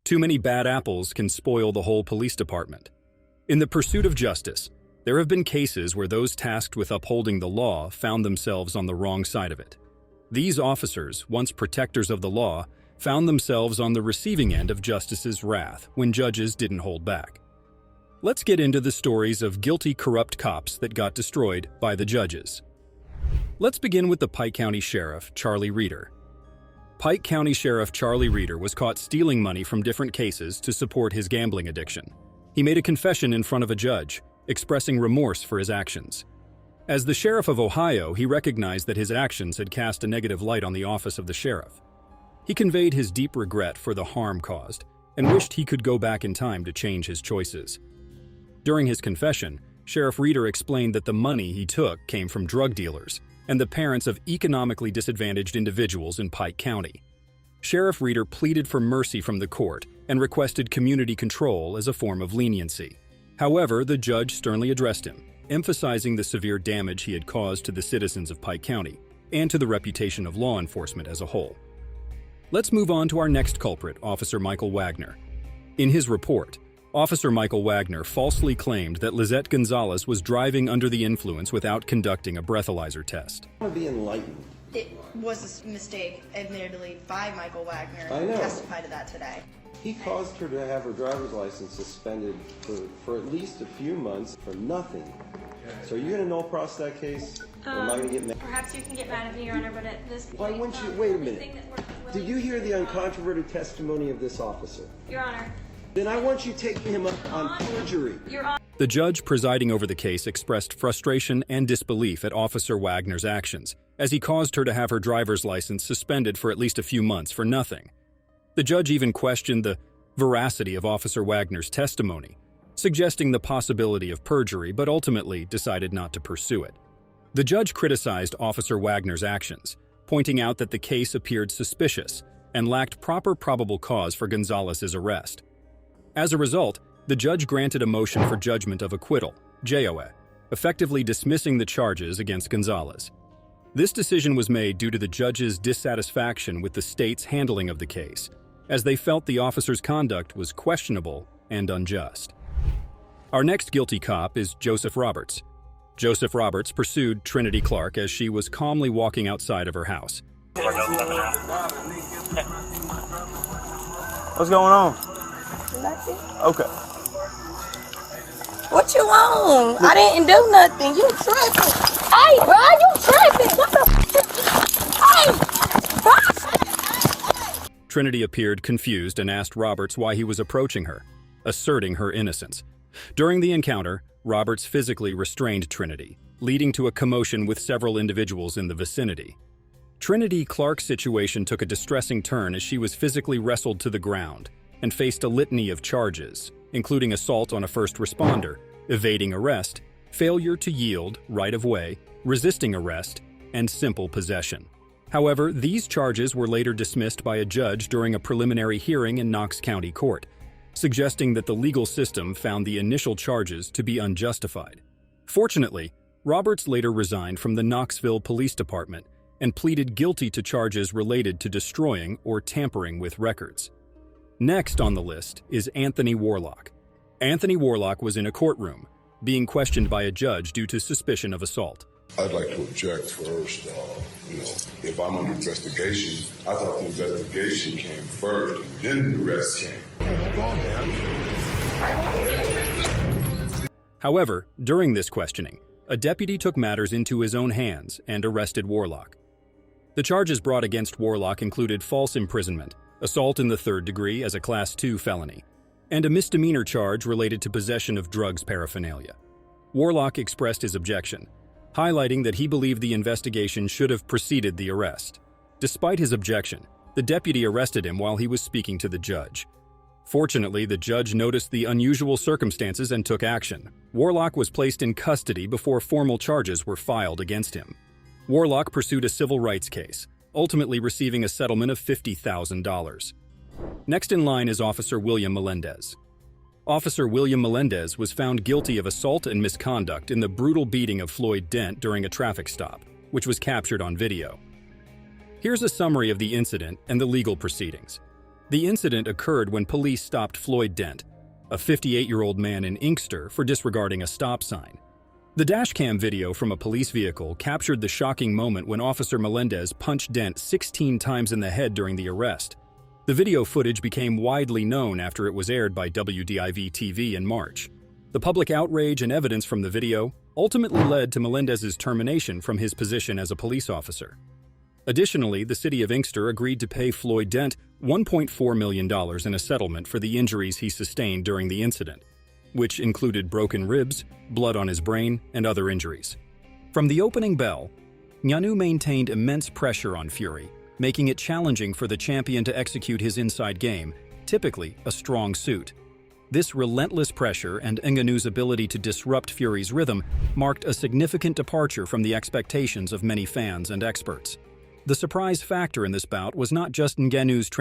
Too many bad apples can spoil the whole police department. In the pursuit of justice, there have been cases where those tasked with upholding the law found themselves on the wrong side of it. These officers, once protectors of the law, found themselves on the receiving end of justice's wrath when judges didn't hold back. Let's get into the stories of guilty, corrupt cops that got destroyed by the judges. Let's begin with the Pike County Sheriff, Charlie Reeder. Pike County Sheriff Charlie Reeder was caught stealing money from different cases to support his gambling addiction. He made a confession in front of a judge, expressing remorse for his actions. As the Sheriff of Ohio, he recognized that his actions had cast a negative light on the office of the sheriff. He conveyed his deep regret for the harm caused and wished he could go back in time to change his choices. During his confession, Sheriff Reeder explained that the money he took came from drug dealers and the parents of economically disadvantaged individuals in Pike County. Sheriff Reeder pleaded for mercy from the court and requested community control as a form of leniency. However, the judge sternly addressed him, emphasizing the severe damage he had caused to the citizens of Pike County and to the reputation of law enforcement as a whole. Let's move on to our next culprit, Officer Michael Wagner. In his report, Officer Michael Wagner falsely claimed that Lizette Gonzalez was driving under the influence without conducting a breathalyzer test. I want to be enlightened. It was a mistake, admittedly, by Michael Wagner. I know. He testified to that today. He caused her to have her driver's license suspended for at least a few months for nothing. So are you going to no process that case? Or am I going to get mad? Perhaps you can get mad at me, Your Honor, but at this point... Why wouldn't you? Wait a minute. Did you hear the uncontroverted testimony of this officer? Your Honor. Then I want you taking him up on perjury. Your Honor. The judge presiding over the case expressed frustration and disbelief at Officer Wagner's actions, as he caused her to have her driver's license suspended for at least a few months for nothing. The judge even questioned the veracity of Officer Wagner's testimony, suggesting the possibility of perjury, but ultimately decided not to pursue it. The judge criticized Officer Wagner's actions, pointing out that the case appeared suspicious and lacked proper probable cause for Gonzalez's arrest. As a result, the judge granted a motion for judgment of acquittal, JOA, effectively dismissing the charges against Gonzalez. This decision was made due to the judge's dissatisfaction with the state's handling of the case, as they felt the officer's conduct was questionable and unjust. Our next guilty cop is Joseph Roberts. Joseph Roberts pursued Trinity Clark as she was calmly walking outside of her house. What's going on? Nothing. Okay. What you want? I didn't do nothing. You tripping. Hey, bro, you tripping. What the Hey! Trinity appeared confused and asked Roberts why he was approaching her, asserting her innocence. During the encounter, Roberts physically restrained Trinity, leading to a commotion with several individuals in the vicinity. Trinity Clark's situation took a distressing turn as she was physically wrestled to the ground and faced a litany of charges, including assault on a first responder, evading arrest, failure to yield, right-of-way, resisting arrest, and simple possession. However, these charges were later dismissed by a judge during a preliminary hearing in Knox County Court, suggesting that the legal system found the initial charges to be unjustified. Fortunately, Roberts later resigned from the Knoxville Police Department and pleaded guilty to charges related to destroying or tampering with records. Next on the list is Anthony Warlock. Anthony Warlock was in a courtroom, being questioned by a judge due to suspicion of assault. I'd like to object first. If I'm under investigation, I thought the investigation came first, and then the rest came. However, during this questioning, a deputy took matters into his own hands and arrested Warlock. The charges brought against Warlock included false imprisonment, assault in the third degree as a Class 2 felony, and a misdemeanor charge related to possession of drugs paraphernalia. Warlock expressed his objection, highlighting that he believed the investigation should have preceded the arrest. Despite his objection, the deputy arrested him while he was speaking to the judge. Fortunately, the judge noticed the unusual circumstances and took action. Warlock was placed in custody before formal charges were filed against him. Warlock pursued a civil rights case, ultimately receiving a settlement of $50,000. Next in line is Officer William Melendez. Officer William Melendez was found guilty of assault and misconduct in the brutal beating of Floyd Dent during a traffic stop, which was captured on video. Here's a summary of the incident and the legal proceedings. The incident occurred when police stopped Floyd Dent, a 58-year-old man in Inkster, for disregarding a stop sign. The dashcam video from a police vehicle captured the shocking moment when Officer Melendez punched Dent 16 times in the head during the arrest. The video footage became widely known after it was aired by WDIV-TV in March. The public outrage and evidence from the video ultimately led to Melendez's termination from his position as a police officer. Additionally, the city of Inkster agreed to pay Floyd Dent $1.4 million in a settlement for the injuries he sustained during the incident, which included broken ribs, blood on his brain, and other injuries. From the opening bell, Ngannou maintained immense pressure on Fury, making it challenging for the champion to execute his inside game, typically a strong suit. This relentless pressure and Ngannou's ability to disrupt Fury's rhythm marked a significant departure from the expectations of many fans and experts. The surprise factor in this bout was not just Ngannou's